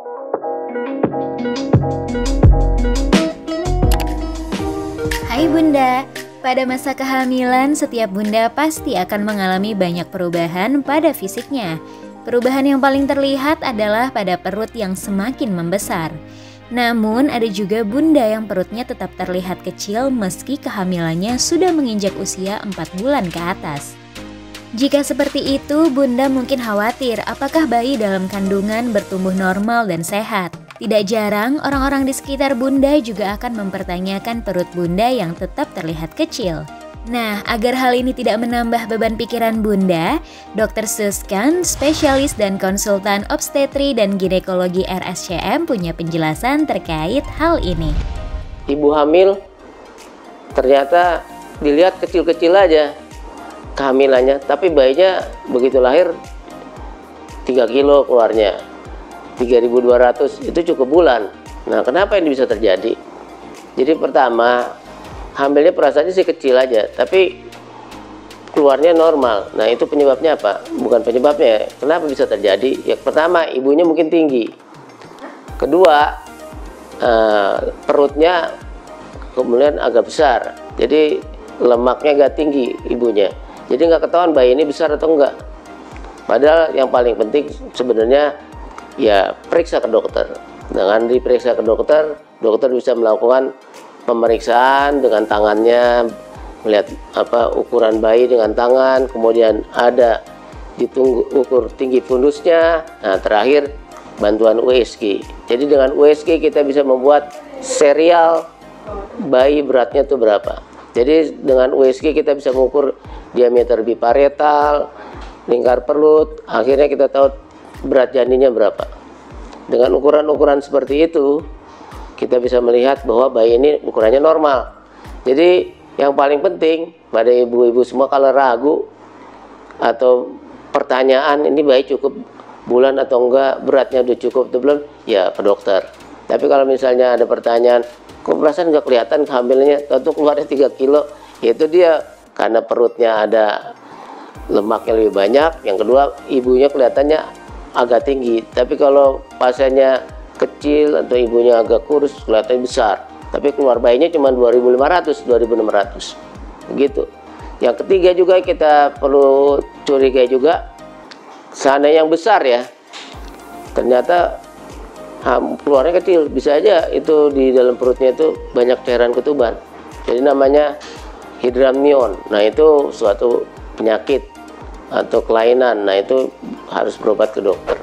Hai Bunda, pada masa kehamilan setiap bunda pasti akan mengalami banyak perubahan pada fisiknya. Perubahan yang paling terlihat adalah pada perut yang semakin membesar. Namun ada juga bunda yang perutnya tetap terlihat kecil meski kehamilannya sudah menginjak usia 4 bulan ke atas. Jika seperti itu, bunda mungkin khawatir apakah bayi dalam kandungan bertumbuh normal dan sehat. Tidak jarang, orang-orang di sekitar bunda juga akan mempertanyakan perut bunda yang tetap terlihat kecil. Nah, agar hal ini tidak menambah beban pikiran bunda, Dr. Suskan, spesialis dan konsultan obstetri dan ginekologi RSCM punya penjelasan terkait hal ini. Ibu hamil ternyata dilihat kecil-kecil aja kehamilannya, tapi bayinya begitu lahir 3 kilo keluarnya. 3.200 itu cukup bulan. Nah, kenapa ini bisa terjadi? Jadi pertama, hamilnya perasaannya sih kecil aja, tapi keluarnya normal. Nah, itu penyebabnya apa? Bukan penyebabnya. Kenapa bisa terjadi? Yang pertama, ibunya mungkin tinggi. Kedua, perutnya kemudian agak besar. Jadi lemaknya agak tinggi ibunya. Jadi nggak ketahuan bayi ini besar atau enggak. Padahal yang paling penting sebenarnya ya periksa ke dokter. Dengan diperiksa ke dokter, dokter bisa melakukan pemeriksaan dengan tangannya, melihat ukuran bayi dengan tangan, kemudian ada ukur tinggi fundusnya. Nah, terakhir bantuan USG. Jadi dengan USG kita bisa membuat serial bayi beratnya itu berapa. Jadi dengan USG kita bisa mengukur diameter biparietal, lingkar perut, akhirnya kita tahu berat janinnya berapa. Dengan ukuran-ukuran seperti itu, kita bisa melihat bahwa bayi ini ukurannya normal. Jadi yang paling penting pada ibu-ibu semua kalau ragu atau pertanyaan ini bayi cukup bulan atau enggak, beratnya udah cukup atau belum, ya ke dokter. Tapi kalau misalnya ada pertanyaan, kok perasaan nggak kelihatan kehamilannya, tentu keluarnya 3 kilo, yaitu dia karena perutnya ada lemaknya lebih banyak. Yang kedua, ibunya kelihatannya agak tinggi. Tapi kalau pasiennya kecil atau ibunya agak kurus, kelihatannya besar. Tapi keluar bayinya cuma 2.500, 2.600. Begitu. Yang ketiga juga kita perlu curiga juga, seandainya yang besar ya, ternyata keluarnya kecil, bisa aja itu di dalam perutnya itu banyak cairan ketuban. Jadi namanya hidramnion. Nah, itu suatu penyakit atau kelainan. Nah, itu harus berobat ke dokter.